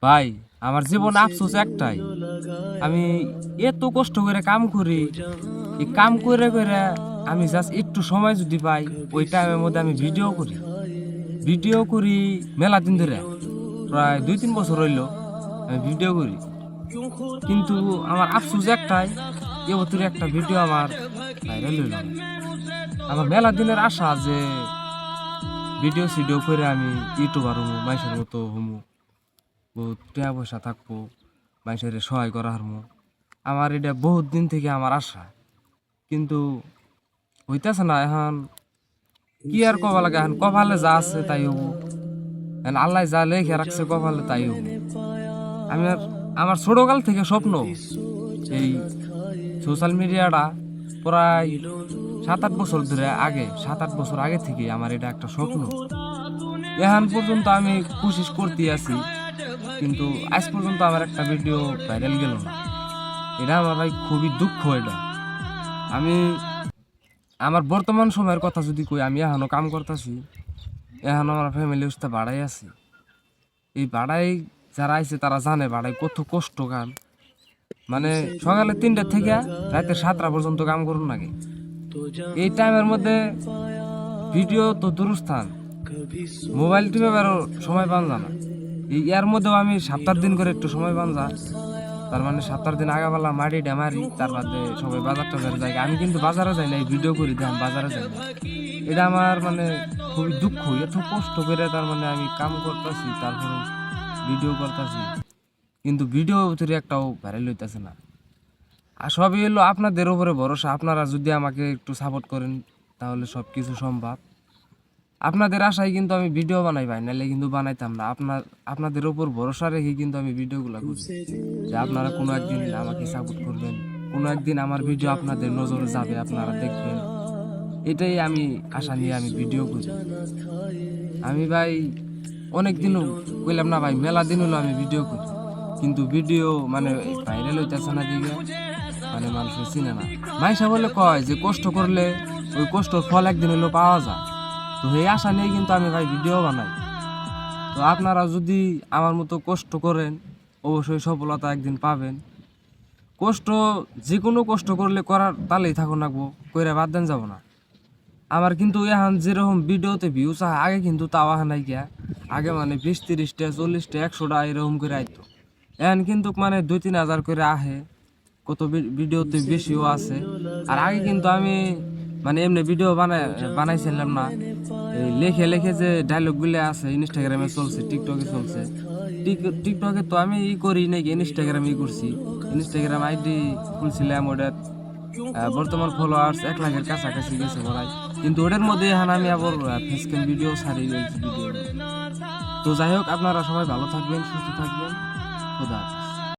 ভাই আমার জীবন আফসোস একটাই, আমি এত কষ্ট করে কাম করি, এই কাম করে করে আমি জাস্ট একটু সময় যদি পাই ওই টাইমের মধ্যে আমি ভিডিও করি মেলা দিন ধরে, প্রায় 2-3 বছর হইল আমি ভিডিও করি। কিন্তু আমার আফসোস একটাই, এবছর একটা ভিডিও আমার ভাইরাল হইল না। আমার মেলা দিনের আশা যে ভিডিও সিডিও করে আমি ইউটিউবার হমু, মানুষের মতো হমু, বহুত টাকা পয়সা থাকবো, মানুষের সহায় করা হারমু। আমার এটা বহুত দিন থেকে আমার আশা, কিন্তু হইতেছে না। এখন কি আর কবা লাগে, এখন কপালে যা আছে তাই হবো, এখন আল্লাহ যা লেখে রাখছে কপালে তাই হবো। আমি আমার ছোটকাল থেকে স্বপ্ন এই সোশ্যাল মিডিয়াটা, প্রায় 7-8 বছর ধরে আগে, 7-8 বছর আগে থেকে আমার এটা একটা স্বপ্ন। এখন পর্যন্ত আমি কোশিশ করতে আছি, কিন্তু আজ পর্যন্ত আমার একটা ভিডিও ভাইরাল গেল না। এটা আমার ভাই খুবই দুঃখ। এটা আমি আমার বর্তমান সময়ের কথা যদি কই, আমি এখনো কাম করতেছি, এখন আমার ফ্যামিলি উস্তা ভাড়াই আছি। এই ভাড়াই যারা আইছে তারা জানে ভাড়াই কত কষ্ট কাম, মানে সকালে 3টা থেকে রাতে 7টা পর্যন্ত কাম করুন লাগে। এই টাইমের মধ্যে ভিডিও তো দূরস্থান, মোবাইল টিপে বেরো সময় পান না। এই ইয়ার মধ্যেও আমি সপ্তাহ দিন করে একটু সময় পান যা, তার মানে 7 দিন আগাবেলা মারি ডামারি, তার বাদে সবাই বাজার টাজার যায়। আমি কিন্তু বাজারে যাই না, এই ভিডিও করি আমি বাজারে যাই না। এটা আমার মানে খুবই দুঃখ, এত কষ্ট করে তার মানে আমি কাম করতেছি, তারপরে ভিডিও করতেছি, কিন্তু ভিডিও ভিতরে একটাও ভাইরাল হইতেছে না। আর সবই হলো আপনাদের উপরে ভরসা, আপনারা যদি আমাকে একটু সাপোর্ট করেন তাহলে সব কিছু সম্ভব। আপনাদের আশায় কিন্তু আমি ভিডিও বানাই, ভাই নাহলে কিন্তু বানাইতাম না। আপনাদের উপর ভরসা রেখে কিন্তু আমি ভিডিওগুলো করি, যে আপনারা কোনো একদিন আমাকে সাপোর্ট করবেন, কোনো একদিন আমার ভিডিও আপনাদের নজরে যাবে, আপনারা দেখবেন। এটাই আমি আশা নিয়ে আমি ভিডিও করি। আমি ভাই অনেক দিনও কইলাম না ভাই, মেলা দিন হলো আমি ভিডিও করি, কিন্তু ভিডিও মানে ভাইরাল হইতেছে না দিকে, মানে মানুষের চিনে না। মাইসা বলে কয় যে কষ্ট করলে ওই কষ্টর ফল একদিন হলেও পাওয়া যায়, তো এই আশা নিয়ে কিন্তু আমি ভাই ভিডিও বানাই। তো আপনারা যদি আমার মতো কষ্ট করেন অবশ্যই সফলতা একদিন পাবেন। কষ্ট যে কোনো কষ্ট করলে করার তালেই থাকুন রাখবো, কইরা বাদ দেন যাব না। আমার কিন্তু এখন যেরকম ভিডিওতে ভিউজ আহে, আগে কিন্তু তাও আহে নাই গিয়া। আগে মানে 20-30টা 40টা 100টা এরকম করে আইতো, এখন কিন্তু মানে 2-3 হাজার করে আহে, কত ভিডিওতে বেশিও আছে। আর আগে কিন্তু আমি মানে এমনি ভিডিও বানাইছিলাম না, এই লেখে লেখে যে ডায়লগ গুলো আছে, ইনস্টাগ্রামে চলছে, টিকটকে চলছে। টিকটকে তো আমি করি নাকি, ইনস্টাগ্রামে করছি। ইনস্টাগ্রাম আইডি খুলছিলাম, ওটা বর্তমান ফলোয়ার্স 1 লাখের কাছাকাছি গেছে বলাই। কিন্তু ওটার মধ্যে এখন আমি আবার ফেসক্যাম ভিডিও ছাড়ি ভিডিও। তো যাই হোক, আপনারা সবাই ভালো থাকবেন, সুস্থ থাকবেন, খোদা হাফেজ।